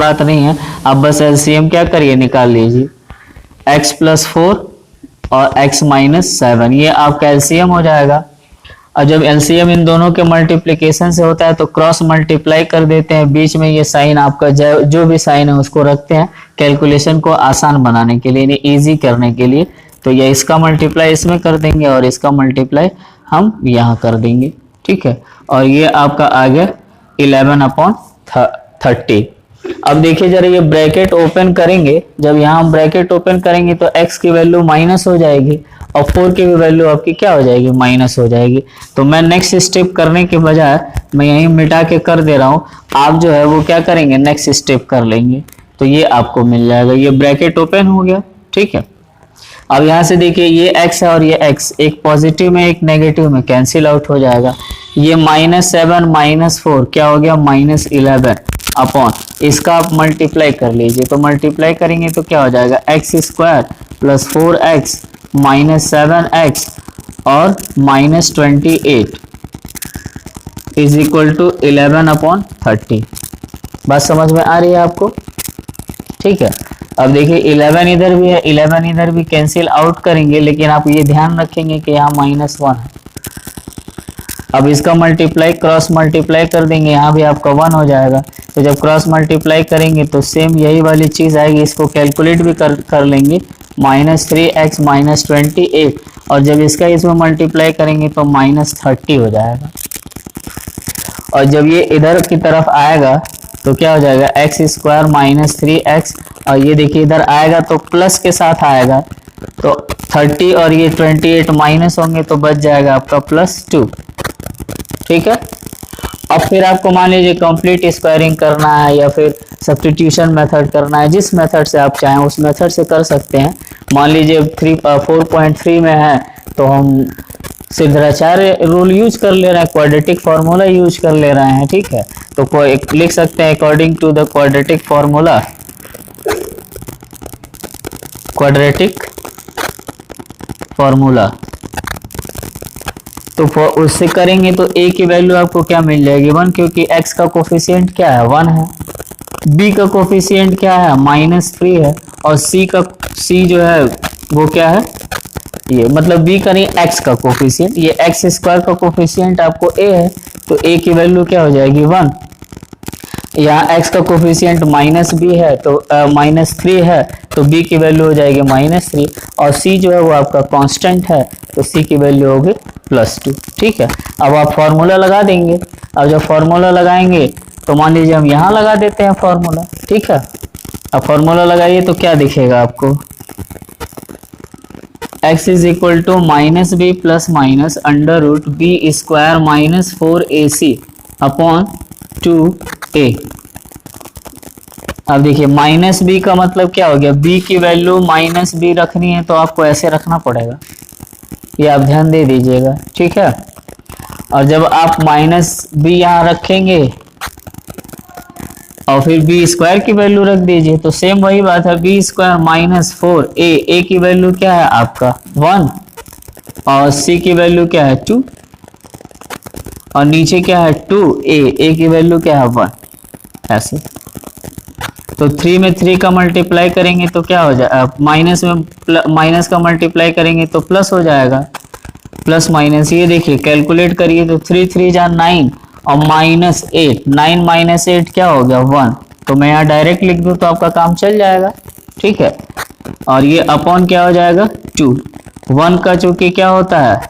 बात नहीं है, आप बस एलसीएम क्या करिए, निकाल लीजिए। x प्लस 4 और x माइनस 7, ये आपका एलसीएम हो जाएगा। और जब एलसीएम इन दोनों के मल्टीप्लिकेशन से होता है तो क्रॉस मल्टीप्लाई कर देते हैं, बीच में ये साइन आपका जो भी साइन है उसको रखते हैं कैलकुलेशन को आसान बनाने के लिए, इजी करने के लिए। तो ये इसका मल्टीप्लाई इसमें कर देंगे और इसका मल्टीप्लाई हम यहाँ कर देंगे, ठीक है। और ये आपका आ गया 11/30। अब देखिए जरा ये ब्रैकेट ओपन करेंगे, जब यहाँ हम ब्रैकेट ओपन करेंगे तो x की वैल्यू माइनस हो जाएगी और 4 की भी वैल्यू आपकी क्या हो जाएगी, माइनस हो जाएगी। तो मैं नेक्स्ट स्टेप करने के बजाय मैं यहीं मिटा के कर दे रहा हूँ, आप जो है वो क्या करेंगे, नेक्स्ट स्टेप कर लेंगे तो ये आपको मिल जाएगा। ये ब्रैकेट ओपन हो गया, ठीक है। अब यहाँ से देखिए ये x है और ये x, एक पॉजिटिव में एक नेगेटिव में कैंसिल आउट हो जाएगा। ये -7 -4 क्या हो गया, -11 अपॉन इसका आप मल्टीप्लाई कर लीजिए। तो मल्टीप्लाई करेंगे तो क्या हो जाएगा, x² plus 4x minus 7x और -28 इज इक्वल टू 11/30। बात समझ में आ रही है आपको, ठीक है। अब देखिए 11 इधर भी है, 11 इधर भी कैंसिल आउट करेंगे, लेकिन आप ये ध्यान रखेंगे कि यहाँ -1 है। अब इसका मल्टीप्लाई क्रॉस मल्टीप्लाई कर देंगे, यहाँ भी आपका 1 हो जाएगा। तो जब क्रॉस मल्टीप्लाई करेंगे तो सेम यही वाली चीज आएगी, इसको कैलकुलेट भी कर लेंगे, -3x -28, और जब इसका इसमें मल्टीप्लाई करेंगे तो -30 हो जाएगा। और जब ये इधर की तरफ आएगा तो क्या हो जाएगा, x² -3x, और ये देखिए इधर आएगा तो प्लस के साथ आएगा, तो 30 और ये 28 माइनस होंगे तो बच जाएगा आपका +2, ठीक है। अब फिर आपको मान लीजिए कंप्लीट स्क्वायरिंग करना है या फिर सब्स्टिट्यूशन मेथड करना है, जिस मेथड से आप चाहें उस मेथड से कर सकते हैं। मान लीजिए 4.3 में है तो हम सिद्धाचार्य रूल यूज कर ले रहे हैं, क्वाड्रेटिक फार्मूला यूज कर ले रहे हैं, ठीक है। तो लिख सकते हैं according to the quadratic formula, quadratic formula, तो उससे करेंगे तो a की वैल्यू आपको क्या मिल जाएगी, 1, क्योंकि x का कोफिशिएंट क्या है, 1 है। b का कोफिशिएंट क्या है, -3 है। और c जो है वो क्या है, ये मतलब b का नहीं, x का कोफिशिएंट, ये x² का कोफिशिएंट आपको a है, तो a की वैल्यू क्या हो जाएगी, 1। यहाँ x का कोफिशिएंट -b है तो -3 है, तो b की वैल्यू हो जाएगी -3, और c जो है वो आपका कांस्टेंट है तो c की वैल्यू होगी +2, ठीक है। अब आप फॉर्मूला लगा देंगे। अब जब फॉर्मूला लगाएंगे तो मान लीजिए हम यहाँ लगा देते हैं फॉर्मूला, ठीक है। अब फॉर्मूला लगाइए तो क्या दिखेगा आपको, x is equal to -b plus minus √b² -4ac upon 2a। अब देखिए -b का मतलब क्या हो गया, b की वैल्यू -b रखनी है तो आपको ऐसे रखना पड़ेगा, ये आप ध्यान दे दीजिएगा, ठीक है। और जब आप -b यहाँ रखेंगे और फिर b² की वैल्यू रख दीजिए तो सेम वही बात है, b² -4a, की वैल्यू क्या है आपका 1 और c की वैल्यू क्या है 2, और नीचे क्या है 2a, की वैल्यू क्या है 1, ऐसे। तो 3 में 3 का मल्टीप्लाई करेंगे तो क्या हो जाएगा, माइनस में माइनस का मल्टीप्लाई करेंगे तो प्लस हो जाएगा, प्लस माइनस, ये देखिए कैलकुलेट करिए तो 3 3 जा 9 और -8, 9 - 8 क्या हो गया 1, तो मैं यहाँ डायरेक्ट लिख दूँ तो आपका काम चल जाएगा, ठीक है। और ये अपॉन क्या हो जाएगा 2, 1 का चूंकि क्या होता है,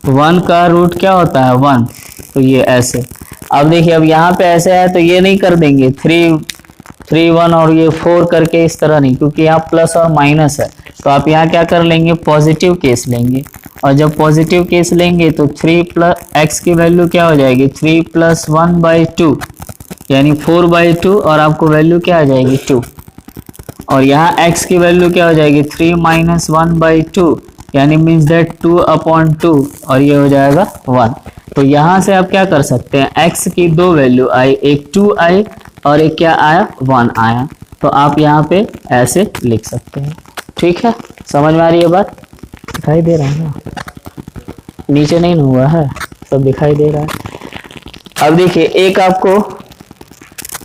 1 का रूट क्या होता है 1, तो ये ऐसे। अब देखिए अब यहाँ पे ऐसे है तो ये नहीं कर देंगे 3 1 और ये 4 करके इस तरह नहीं, क्योंकि यहाँ प्लस और माइनस है, तो आप यहाँ क्या कर लेंगे, पॉजिटिव केस लेंगे। और जब पॉजिटिव केस लेंगे तो 3 प्लस x की वैल्यू क्या हो जाएगी, 3 + 1/2 यानी 4/2, और आपको वैल्यू क्या आ जाएगी 2। और यहाँ x की वैल्यू क्या हो जाएगी, 3 - 1/2 यानी मीन्स दैट 2/2, और ये हो जाएगा 1। तो यहाँ से आप क्या कर सकते हैं, x की दो वैल्यू आई, एक 2 आई और एक क्या आया 1 आया, तो आप यहाँ पे ऐसे लिख सकते हैं, ठीक है। समझ में आ रही है बात, दिखाई दे रहा है ना, नीचे नहीं हुआ है, सब दिखाई दे रहा है। अब देखिए एक आपको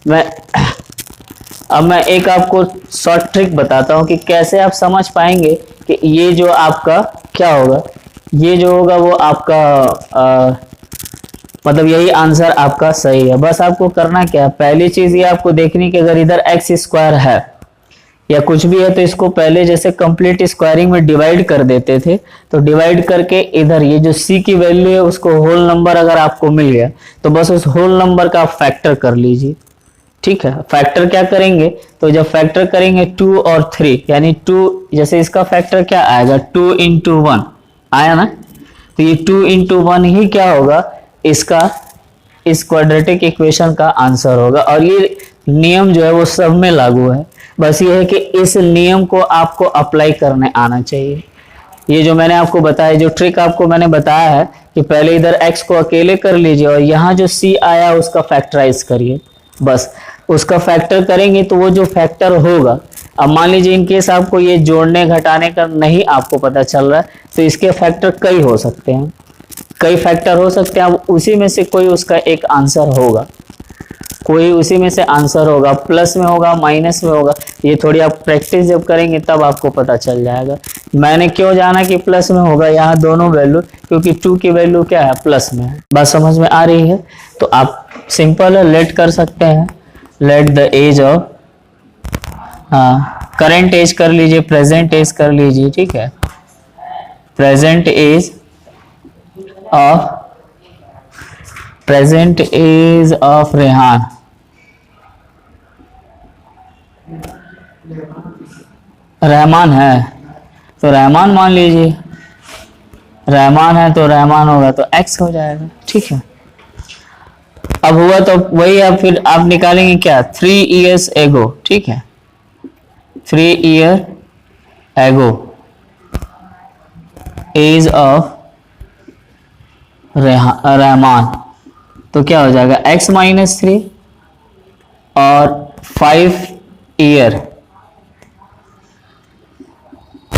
मैं अब मैं एक आपको शॉर्ट ट्रिक बताता हूँ कि कैसे आप समझ पाएंगे कि ये जो आपका क्या होगा, ये जो होगा वो आपका मतलब यही आंसर आपका सही है। बस आपको करना क्या है, पहली चीज ये आपको देखनी कि अगर इधर एक्स स्क्वायर है या कुछ भी है तो इसको पहले जैसे कंप्लीट स्क्वायरिंग में डिवाइड कर देते थे, तो डिवाइड करके इधर ये जो सी की वैल्यू है उसको होल नंबर अगर आपको मिल गया तो बस उस होल नंबर का आप फैक्टर कर लीजिए। ठीक है, फैक्टर क्या करेंगे, तो जब फैक्टर करेंगे 2 और 3 यानी 2, जैसे इसका फैक्टर क्या आएगा 2 into 1 आया ना, तो ये 2 into 1 ही क्या होगा, इसका इस क्वाड्रेटिक इक्वेशन का आंसर होगा। और ये नियम जो है वो सब में लागू है, बस ये है कि इस नियम को आपको अप्लाई करने आना चाहिए। ये जो मैंने आपको बताया, जो ट्रिक आपको मैंने बताया है कि पहले इधर x को अकेले कर लीजिए और यहाँ जो c आया उसका फैक्टराइज करिए, बस उसका फैक्टर करेंगे तो वो जो फैक्टर होगा, अब मान लीजिए इन केस आपको ये जोड़ने घटाने का नहीं आपको पता चल रहा है तो इसके फैक्टर कई हो सकते हैं, कई फैक्टर हो सकते हैं। अब उसी में से कोई उसका एक आंसर होगा, कोई उसी में से आंसर होगा, प्लस में होगा माइनस में होगा, ये थोड़ी आप प्रैक्टिस जब करेंगे तब आपको पता चल जाएगा। मैंने क्यों जाना कि प्लस में होगा यहाँ दोनों वैल्यू, क्योंकि 2 की वैल्यू क्या है प्लस में है। बात समझ में आ रही है, तो आप सिंपल है लेट कर सकते हैं, लेट द एज ऑफ, हाँ करेंट एज कर लीजिए, प्रेजेंट एज कर लीजिए, ठीक है, present age of, present age of Rehan, Rahman है तो रहमान मान लीजिए, रहमान है तो रहमान होगा तो x हो जाएगा, ठीक है। अब हुआ तो वही, अब फिर आप निकालेंगे क्या 3 years ago, ठीक है, 3 year ago age of Rahman, तो क्या हो जाएगा x माइनस 3 और 5 year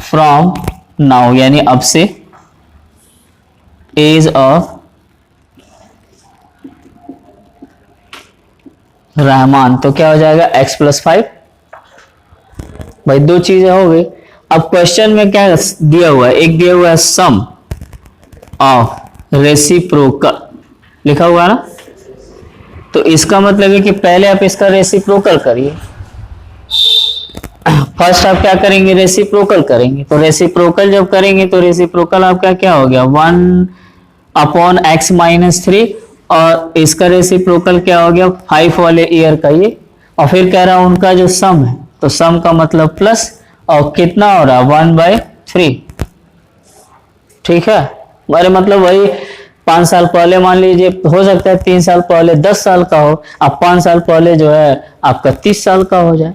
फ्रॉम नाउ यानी अब से एज ऑफ रहमान, तो क्या हो जाएगा x प्लस 5। भाई दो चीजें हो गई। अब क्वेश्चन में क्या दिया हुआ है, एक दिया हुआ है सम ऑफ रेसिप्रोकल लिखा हुआ है ना, तो इसका मतलब है कि पहले आप इसका रेसिप्रोकल करिए। फर्स्ट आप क्या करेंगे, रेसिप्रोकल करेंगे, तो रेसिप्रोकल जब करेंगे तो रेसिप्रोकल आपका क्या हो गया 1 अपॉन x माइनस 3 और इसका रेसिप्रोकल क्या हो गया 5 वाले ईयर का ये, और फिर कह रहा हूं उनका जो सम है तो सम का मतलब प्लस, और कितना हो रहा 1/3, ठीक है। मेरे मतलब वही 5 साल पहले मान लीजिए, हो सकता है 3 साल पहले 10 साल का हो, अब 5 साल पहले जो है आपका 30 साल का हो जाए,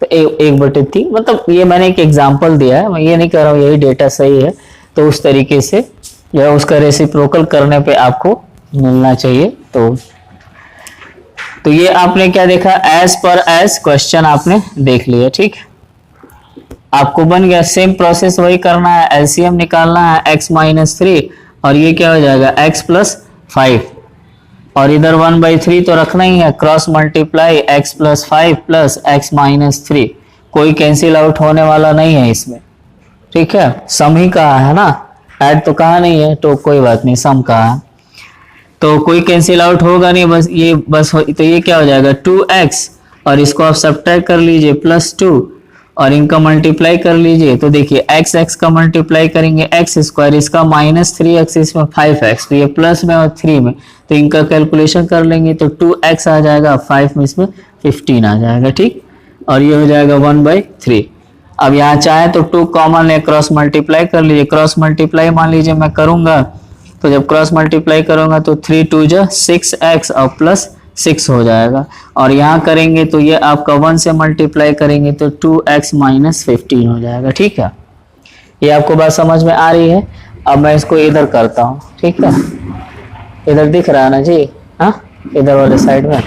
तो 1/3, मतलब ये मैंने एक एग्जांपल दिया है, मैं ये नहीं कह रहा हूँ यही डेटा सही है, तो उस तरीके से जो है उसका रेसिप्रोकल करने पे आपको मिलना चाहिए। तो ये आपने क्या देखा, एज पर एज क्वेश्चन आपने देख लिया, ठीक है, आपको बन गया। सेम प्रोसेस वही करना है, एलसीएम निकालना है x माइनस 3 और ये क्या हो जाएगा x प्लस 5, और इधर 1/3 तो रखना ही है, cross multiply x plus 5 plus x minus 3, कोई कैंसिल आउट होने वाला नहीं है इसमें, ठीक है, सम ही कहा है ना, ऐड तो कहा नहीं है, तो कोई बात नहीं, सम कहा है तो कोई कैंसिल आउट होगा नहीं, बस ये तो ये क्या हो जाएगा 2x और इसको आप सब्ट्रैक्ट कर लीजिए प्लस 2 और इनका मल्टीप्लाई कर लीजिए, तो देखिए x का मल्टीप्लाई करेंगे x स्क्वायर, इसका माइनस 3x, इसमें 5x, तो ये प्लस में और 3 में, तो इनका कैलकुलेशन कर लेंगे तो 2x आ जाएगा, 5 में इसमें 15 आ जाएगा, ठीक, और ये हो जाएगा 1/3। अब यहाँ चाहे तो 2 कॉमन है, क्रॉस मल्टीप्लाई कर लीजिए, क्रॉस मल्टीप्लाई मान लीजिए मैं करूंगा, तो जब क्रॉस मल्टीप्लाई करूंगा तो 3 2 जा 6x और प्लस 6 हो जाएगा, और यहाँ करेंगे तो ये आपका 1 से मल्टीप्लाई करेंगे तो 2x माइनस 15 हो जाएगा, ठीक है। ये आपको बात समझ में आ रही है। अब मैं इसको इधर करता हूँ, ठीक है, इधर दिख रहा है ना जी, हाँ इधर वाले साइड में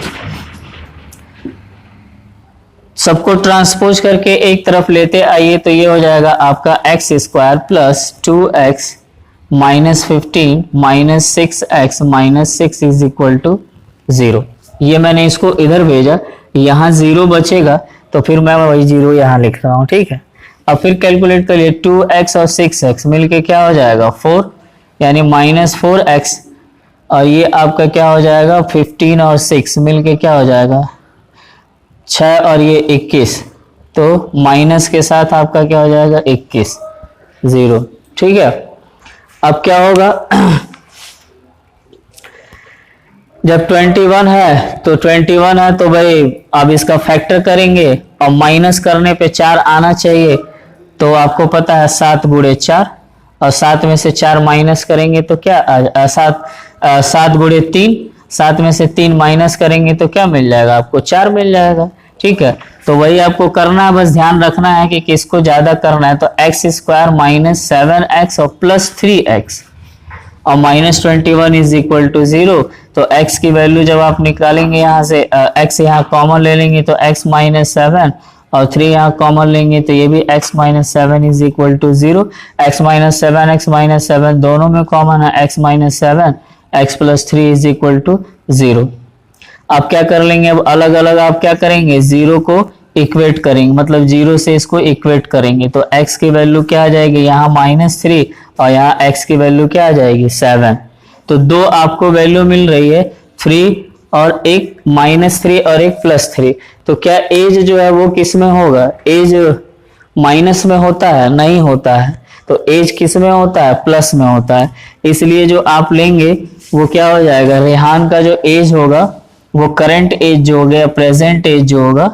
सबको ट्रांसपोज करके एक तरफ लेते आइए, तो ये हो जाएगा आपका x square plus 2x minus 15 minus 6x minus 6 is equal to 0। ये मैंने इसको इधर भेजा यहाँ 0 बचेगा, तो फिर मैं वही 0 यहाँ लिख रहा हूँ, ठीक है। अब फिर कैलकुलेट करिए, 2x और 6x मिलके क्या हो जाएगा 4, यानी -4x, और ये आपका क्या हो जाएगा 15 और 6 मिलके क्या हो जाएगा 6, और ये 21, तो माइनस के साथ आपका क्या हो जाएगा 21, 0, ठीक है। अब क्या होगा जब 21 है तो 21 है तो भाई अब इसका फैक्टर करेंगे, और माइनस करने पे 4 आना चाहिए, तो आपको पता है 7 गुणे 4, और 7 में से 4 माइनस करेंगे तो क्या 7 गुणे 3, 7 में से 3 माइनस करेंगे तो क्या मिल जाएगा आपको 4 मिल जाएगा, ठीक है। तो वही आपको करना है, बस ध्यान रखना है कि किसको ज्यादा करना है, तो x² - 7x और +3x और -21 इज इक्वल टू 0। तो x की वैल्यू जब आप निकालेंगे यहाँ से, x यहाँ कॉमन ले लेंगे तो x - 7 और 3 यहाँ कॉमन लेंगे तो ये भी x - 7 is equal to 0। x - 7 x - 7 दोनों में कॉमन है, x - 7 x + 3 is equal to 0। आप क्या कर लेंगे, अब अलग अलग आप क्या करेंगे, 0 को इक्वेट करेंगे, मतलब 0 से इसको इक्वेट करेंगे, तो x की वैल्यू क्या आ जाएगी यहाँ -3 और यहाँ x की वैल्यू क्या आ जाएगी 7। तो दो आपको वैल्यू मिल रही है, 3 और एक -3 और एक +3। तो क्या एज जो है वो किस में होगा, एज माइनस में होता है, नहीं होता है, तो एज किस में होता है, प्लस में होता है। इसलिए जो आप लेंगे वो क्या हो जाएगा, रेहान का जो एज होगा वो करंट एज जो हो गया, प्रेजेंट एज जो होगा,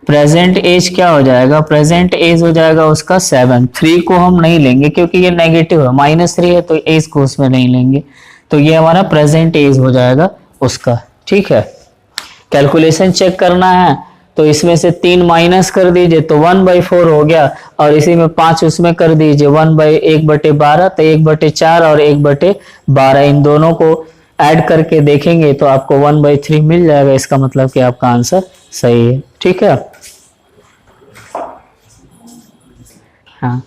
प्रेजेंट एज क्या हो जाएगा, प्रेजेंट एज हो जाएगा उसका 7। 3 को हम नहीं लेंगे क्योंकि ये नेगेटिव है, -3 है तो एज को उसमें नहीं लेंगे, तो ये हमारा प्रेजेंट एज हो जाएगा उसका, ठीक है। कैलकुलेशन चेक करना है तो इसमें से 3 माइनस कर दीजिए तो 1/4 हो गया, और इसी में 5 उसमें कर दीजिए, 1/1/12 तो 1/4 और 1/12, इन दोनों को ऐड करके देखेंगे तो आपको 1/3 मिल जाएगा। इसका मतलब कि आपका आंसर सही है, ठीक है। हाँ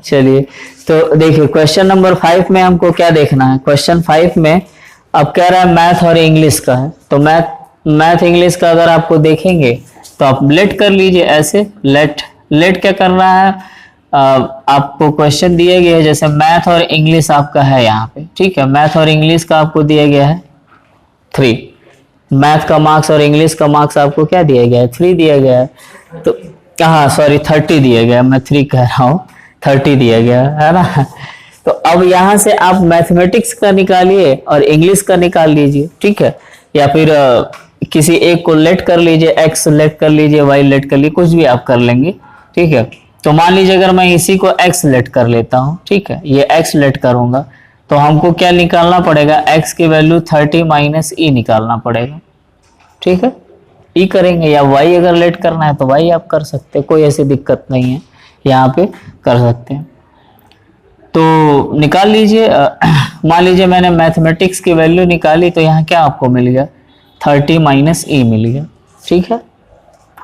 चलिए, तो देखिए क्वेश्चन नंबर 5 में हमको क्या देखना है। क्वेश्चन 5 में अब कह रहा है मैथ और इंग्लिश का है, तो मैथ इंग्लिश का अगर आपको देखेंगे तो आप लेट कर लीजिए, ऐसे लेट क्या कर रहा है, आपको क्वेश्चन दिए गए है, जैसे मैथ और इंग्लिश आपका है यहाँ पे, ठीक है। मैथ और इंग्लिश का आपको दिया गया है 3, मैथ का मार्क्स और इंग्लिश का मार्क्स आपको क्या दिया गया है, 3 दिया गया है, तो हाँ सॉरी 30 दिया गया, मैं 3 कह रहा हूँ, 30 दिया गया है ना। तो अब यहाँ से आप मैथमेटिक्स का निकालिए और इंग्लिश का निकाल लीजिए, ठीक है, या फिर किसी एक को लेट कर लीजिए, x लेट कर लीजिए, y लेट कर लीजिए, कुछ भी आप कर लेंगे, ठीक है। तो मान लीजिए अगर मैं इसी को x लेट कर लेता हूँ, ठीक है, ये x लेट करूंगा तो हमको क्या निकालना पड़ेगा, x की वैल्यू 30 - e निकालना पड़ेगा, ठीक है। e करेंगे, या y अगर लेट करना है तो y आप कर सकते हैं, कोई ऐसी दिक्कत नहीं है, यहाँ पे कर सकते हैं। तो निकाल लीजिए, मान लीजिए मैंने मैथमेटिक्स की वैल्यू निकाली तो यहाँ क्या आपको मिल गया, 30 - e मिल गया, ठीक है।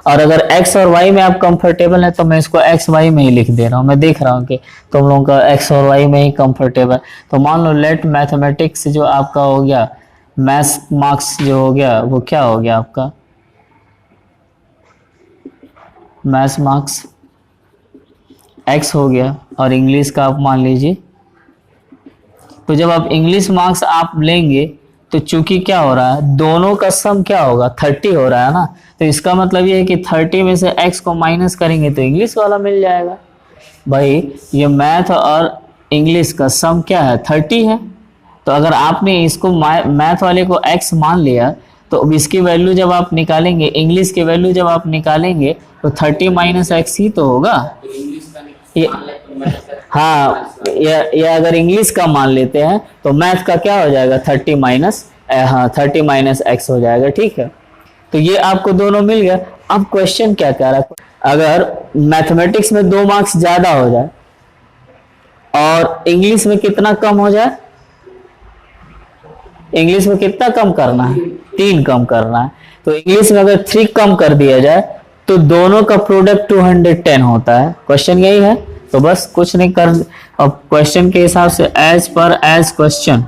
और अगर x और y में आप कंफर्टेबल है तो मैं इसको x y में ही लिख दे रहा हूँ, मैं देख रहा हूँ कि तुम लोगों का x और y में ही कंफर्टेबल। तो मान लो लेट मैथमेटिक्स जो आपका हो गया, मैथ्स मार्क्स जो हो गया वो क्या हो गया आपका, मैथ्स मार्क्स x हो गया, और इंग्लिश का आप मान लीजिए, तो जब आप इंग्लिश मार्क्स आप लेंगे तो चूंकि क्या हो रहा है, दोनों का सम क्या होगा 30 हो रहा है ना, तो इसका मतलब ये है कि 30 में से x को माइनस करेंगे तो इंग्लिश वाला मिल जाएगा। भाई ये मैथ और इंग्लिश का सम क्या है 30 है, तो अगर आपने इसको मैथ वाले को x मान लिया तो अब इसकी वैल्यू जब आप निकालेंगे, इंग्लिश की वैल्यू जब आप निकालेंगे तो 30 - x ही तो होगा। ये हाँ, ये अगर इंग्लिश का मान लेते हैं तो मैथ का क्या हो जाएगा 30 - x हो जाएगा, ठीक है। तो ये आपको दोनों मिल गया। अब क्वेश्चन क्या कह रहा है, अगर मैथमेटिक्स में 2 मार्क्स ज्यादा हो जाए और इंग्लिश में कितना कम हो जाए, इंग्लिश में कितना कम करना है, 3 कम करना है। तो इंग्लिश में अगर 3 कम कर दिया जाए तो दोनों का प्रोडक्ट 210 होता है। क्वेश्चन यही है, तो बस कुछ नहीं कर, अब क्वेश्चन के हिसाब से एज क्वेश्चन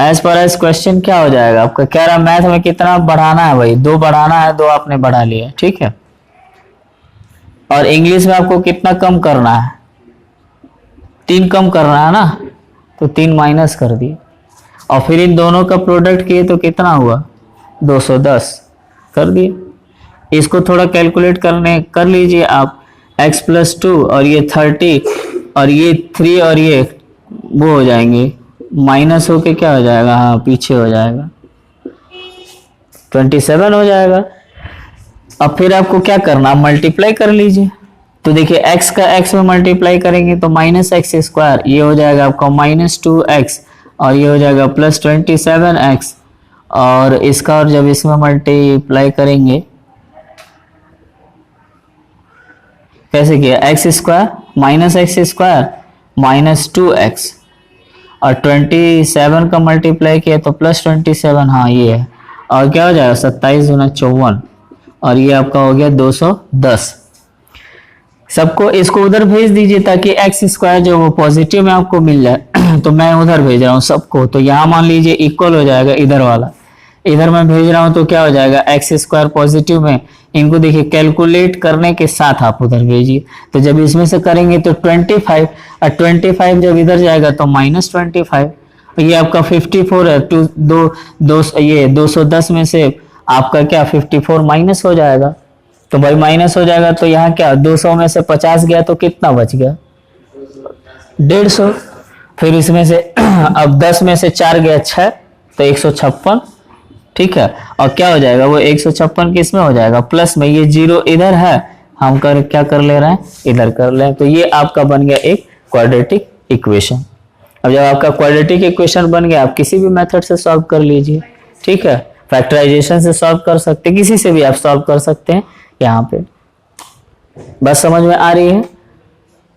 एज पर एज क्वेश्चन क्या हो जाएगा आपका, कह रहा मैथ में कितना बढ़ाना है भाई, 2 बढ़ाना है, 2 आपने बढ़ा लिया, ठीक है। और इंग्लिश में आपको कितना कम करना है, 3 कम करना है ना, तो 3 माइनस कर दिए, और फिर इन दोनों का प्रोडक्ट किए तो कितना हुआ 210 कर दिए। इसको थोड़ा कैलकुलेट कर लीजिए आप, x प्लस 2 और ये 30 और ये 3 और ये वो हो जाएंगे माइनस होके क्या हो जाएगा, हाँ पीछे हो जाएगा 27 हो जाएगा। अब फिर आपको क्या करना, मल्टीप्लाई कर लीजिए। तो देखिए x का x में मल्टीप्लाई करेंगे तो माइनस एक्स स्क्वायर, ये हो जाएगा आपका -2x और ये हो जाएगा +27x, और इसका और जब इसमें मल्टीप्लाई करेंगे कैसे किया, एक्स स्क्वायर -2x और 27 का मल्टीप्लाई किया तो +27, हाँ ये है, और क्या हो जाएगा 27 गुना 54 और ये आपका हो गया 210। सबको इसको उधर भेज दीजिए ताकि एक्स स्क्वायर जो वो पॉजिटिव में आपको मिल जाए तो मैं उधर भेज रहा हूँ सबको, तो यहाँ मान लीजिए इक्वल हो जाएगा इधर वाला, इधर मैं भेज रहा हूँ तो क्या हो जाएगा एक्स स्क्वायर पॉजिटिव में, इनको देखिए कैलकुलेट करने के साथ आप उधर भेजिए। तो जब इसमें से करेंगे तो 25 और 25 जब इधर जाएगा तो -25, ये आपका 54 है, ये 210 में से आपका क्या 54 माइनस हो जाएगा, तो भाई माइनस हो जाएगा तो यहाँ क्या 200 में से 50 गया तो कितना बच गया 150, फिर इसमें से अब 10 में से 4 गया 6 तो 156, ठीक है। और क्या हो जाएगा वो 156 किस में हो जाएगा प्लस में, ये 0 इधर है, हम क्या कर ले रहे हैं इधर कर ले, तो ये आपका बन गया एक क्वाड्रेटिक इक्वेशन। अब जब आपका क्वाड्रेटिक इक्वेशन बन गया आप किसी भी मेथड से सॉल्व कर लीजिए, ठीक है, फैक्टराइजेशन से सॉल्व कर सकते हैं, किसी से भी आप सॉल्व कर सकते हैं। यहाँ पे बस समझ में आ रही है,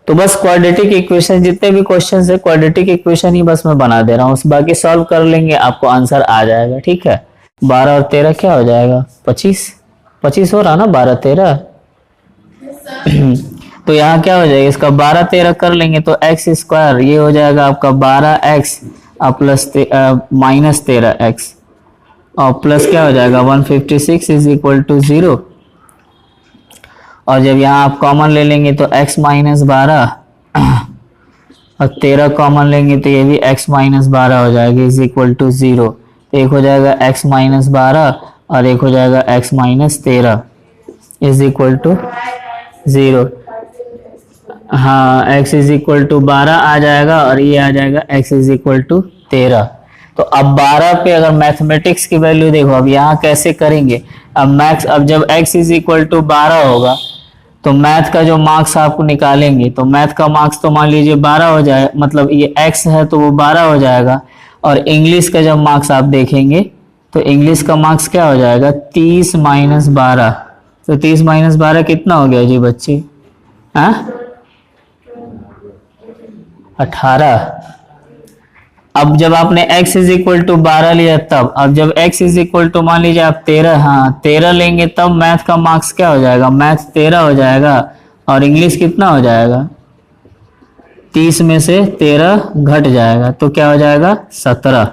तो बस क्वाड्रेटिक इक्वेशन जितने भी क्वेश्चन है क्वाड्रेटिक इक्वेशन ही बस मैं बना दे रहा हूँ, बाकी सॉल्व कर लेंगे आपको आंसर आ जाएगा, ठीक है। 12 और 13 क्या हो जाएगा 25 हो रहा ना 12 13 तो यहाँ क्या हो जाएगा इसका 12 13 कर लेंगे तो एक्स स्क्वायर ये हो जाएगा आपका 12x प्लस -13x और प्लस क्या हो जाएगा 156 इज इक्वल टू 0, और जब यहाँ आप कॉमन ले लेंगे तो x -12 और 13 कॉमन लेंगे तो ये भी x -12 हो जाएगा इज इक्वल टू 0, एक हो जाएगा x -12 और एक हो जाएगा x -13 इज इक्वल टू 0, हाँ x इज इक्वल टू 12 आ जाएगा और ये आ जाएगा x इज इक्वल टू 13। तो अब 12 पे अगर मैथमेटिक्स की वैल्यू देखो, अब यहाँ कैसे करेंगे, अब जब x इज इक्वल टू 12 होगा तो मैथ का जो मार्क्स आपको निकालेंगे तो मैथ का मार्क्स तो मान लीजिए 12 हो जाए, मतलब ये x है तो वो 12 हो जाएगा, और इंग्लिश का जब मार्क्स आप देखेंगे तो इंग्लिश का मार्क्स क्या हो जाएगा 30 - 12, तो 30 - 12 कितना हो गया जी बच्चे, हाँ 18। अब जब आपने x इज इक्वल टू 12 लिया तब, अब जब x इज इक्वल टू मान लीजिए आप 13, हाँ 13 लेंगे तब मैथ का मार्क्स क्या हो जाएगा, मैथ 13 हो जाएगा और इंग्लिश कितना हो जाएगा 30 में से 13 घट जाएगा तो क्या हो जाएगा 17।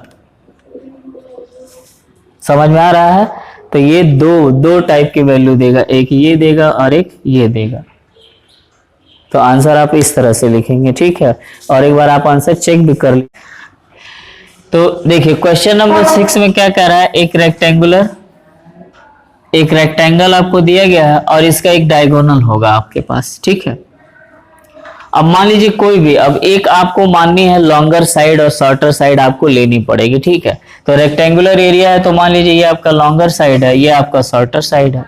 समझ में आ रहा है, तो ये दो टाइप की वैल्यू देगा, एक ये देगा और एक ये देगा, तो आंसर आप इस तरह से लिखेंगे, ठीक है। और एक बार आप आंसर चेक भी कर लीजिए। तो देखिए क्वेश्चन नंबर 6 में क्या कह रहा है, एक रेक्टेंगल आपको दिया गया है और इसका एक डायगोनल होगा आपके पास, ठीक है। अब मान लीजिए कोई भी, अब एक आपको माननी है लॉन्गर साइड और शॉर्टर साइड आपको लेनी पड़ेगी, ठीक है। तो रेक्टेंगुलर एरिया है तो मान लीजिए ये आपका लॉन्गर साइड है, ये आपका शॉर्टर साइड है।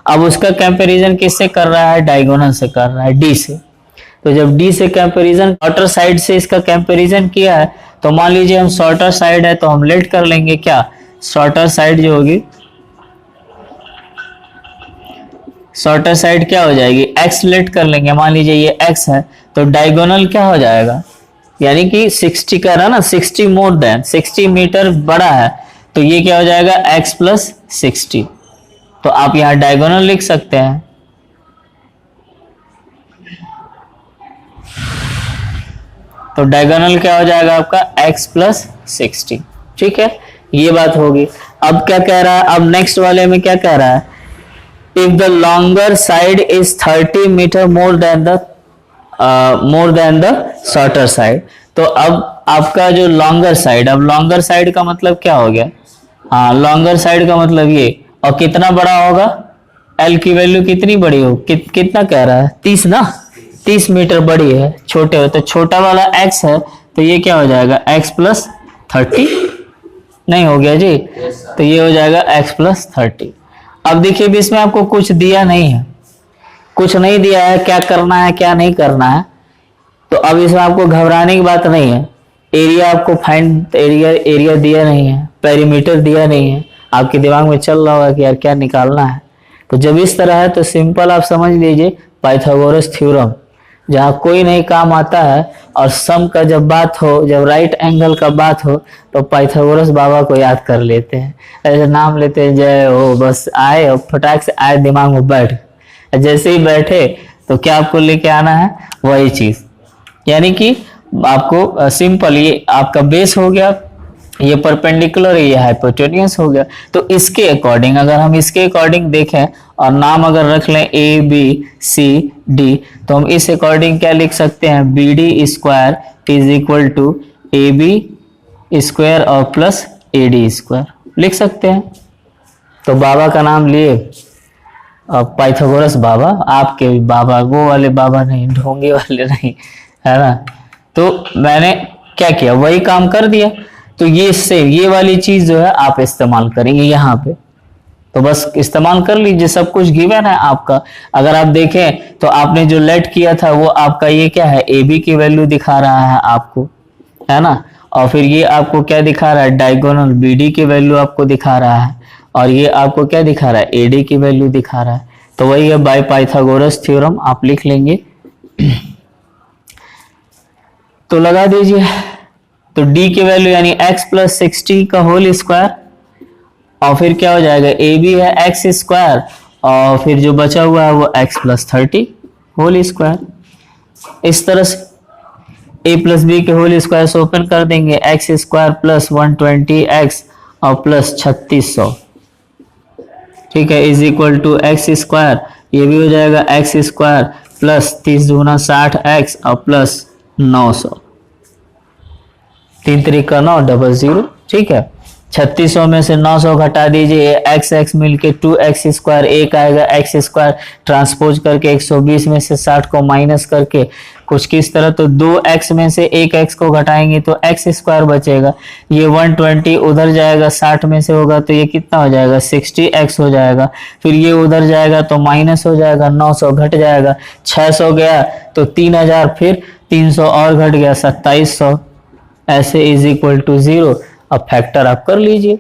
अब उसका कंपैरिजन किससे कर रहा है, डायगोनल से कर रहा है, डी से। तो जब डी से कंपैरिजन शॉर्टर साइड से इसका कंपैरिजन किया है तो मान लीजिए हम शॉर्टर साइड है तो हम लेट कर लेंगे क्या, शॉर्टर साइड जो होगी, शॉर्टर साइड क्या हो जाएगी x लेट कर लेंगे, मान लीजिए ये x है तो डायगोनल क्या हो जाएगा, यानी कि 60 का रहा ना, 60 मोर देन 60 मीटर बड़ा है तो ये क्या हो जाएगा x प्लस 60, तो आप यहाँ डायगोनल लिख सकते हैं। तो डायगोनल क्या हो जाएगा आपका x प्लस 60, ठीक है, ये बात होगी। अब क्या कह रहा है, अब नेक्स्ट वाले में क्या कह रहा है, if the longer side is 30 metre more than the shorter side. तो अब आपका जो लॉन्गर साइड, अब लॉन्गर साइड का मतलब क्या हो गया, हाँ लॉन्गर साइड का मतलब ये, और कितना बड़ा होगा, एल की वैल्यू कितनी बड़ी हो, कितना कह रहा है 30 ना, 30 मीटर बड़ी है, छोटे हो तो छोटा वाला x है, तो ये क्या हो जाएगा x प्लस 30, नहीं हो गया जी, तो ये हो जाएगा x प्लस 30। अब देखिए भी इसमें आपको कुछ दिया नहीं है, कुछ नहीं दिया है, क्या करना है क्या नहीं करना है, तो अब इसमें आपको घबराने की बात नहीं है। एरिया आपको फाइंड, एरिया दिया नहीं है, पेरीमीटर दिया नहीं है, आपके दिमाग में चल रहा होगा कि यार क्या निकालना है। तो जब इस तरह है तो सिंपल आप समझ लीजिए पाइथागोरस थ्योरम, जहाँ कोई नहीं काम आता है, और सम का जब बात हो, जब राइट एंगल का बात हो, तो पाइथागोरस बाबा को याद कर लेते हैं, ऐसे नाम लेते हैं, जय हो, बस आए और फटाक से आए दिमाग में बैठ, जैसे ही बैठे तो क्या आपको लेके आना है, वही चीज, यानी कि आपको सिंपल, ये आपका बेस हो गया, ये परपेंडिकुलर, ये हाइपोटेन्यूस हो गया। तो इसके अकॉर्डिंग, अगर हम इसके अकॉर्डिंग देखें और नाम अगर रख लें ए बी सी डी, तो हम इस अकॉर्डिंग क्या लिख सकते हैं, B D square is equal to A B square और प्लस ए डी स्क्वायर लिख सकते हैं। तो बाबा का नाम लिए, पाइथागोरस बाबा, आपके बाबा, वो वाले बाबा नहीं, ढोंगे वाले नहीं, है ना। तो मैंने क्या किया, वही काम कर दिया। तो ये सेम, ये वाली चीज जो है आप इस्तेमाल करेंगे यहाँ पे, तो बस इस्तेमाल कर लीजिए, सब कुछ गिवन है आपका। अगर आप देखें तो आपने जो लेट किया था वो आपका ये क्या है, ए बी की वैल्यू दिखा रहा है आपको, है ना, और फिर ये आपको क्या दिखा रहा है, डायगोनल बी डी की वैल्यू आपको दिखा रहा है, और ये आपको क्या दिखा रहा है, ए डी की वैल्यू दिखा रहा है। तो वही है बाय पाइथागोरस थ्योरम, आप लिख लेंगे। तो लगा दीजिए, तो d की वैल्यू यानी x प्लस 60 का होल स्क्वायर, और फिर क्या हो जाएगा, ए बी है एक्स स्क्वायर, और फिर जो बचा हुआ है वो x प्लस 30 होल स्क्वायर। इस तरह से a प्लस बी के होल स्क्वायर से ओपन कर देंगे, एक्स स्क्वायर प्लस 120x और प्लस 3600, ठीक है, is equal to X square, ये भी हो जाएगा एक्स स्क्वायर प्लस 30 दूना 60x और प्लस 900, 3 3 का 9 00, ठीक है। 3600 में से 900 घटा दीजिए, एक्स एक्स मिलके 2x स्क्वायर, एक आएगा एक्स स्क्वायर ट्रांसपोज करके 120 में से 60 को माइनस करके कुछ किस तरह, तो 2x में से एक x को घटाएंगे तो x स्क्वायर बचेगा, ये 120 उधर जाएगा, 60 में से होगा तो ये कितना हो जाएगा, 60x हो जाएगा, फिर ये उधर जाएगा तो माइनस हो जाएगा, 900 घट जाएगा, 600 गया तो 3000, फिर 300 और घट गया 2700, ऐसे इज इक्वल टू 0। अब फैक्टर आप कर लीजिए,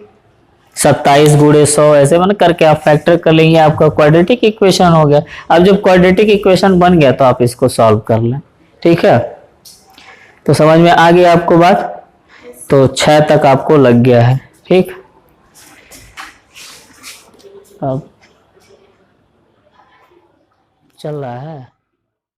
27 गुणे 100 ऐसे मन करके आप फैक्टर कर लेंगे, आपका क्वाड्रेटिक इक्वेशन हो गया। अब जब क्वाड्रेटिक इक्वेशन बन गया तो आप इसको सॉल्व कर लें, ठीक है। तो समझ में आ गया आपको बात, तो 6 तक आपको लग गया है, ठीक। अब चल रहा है।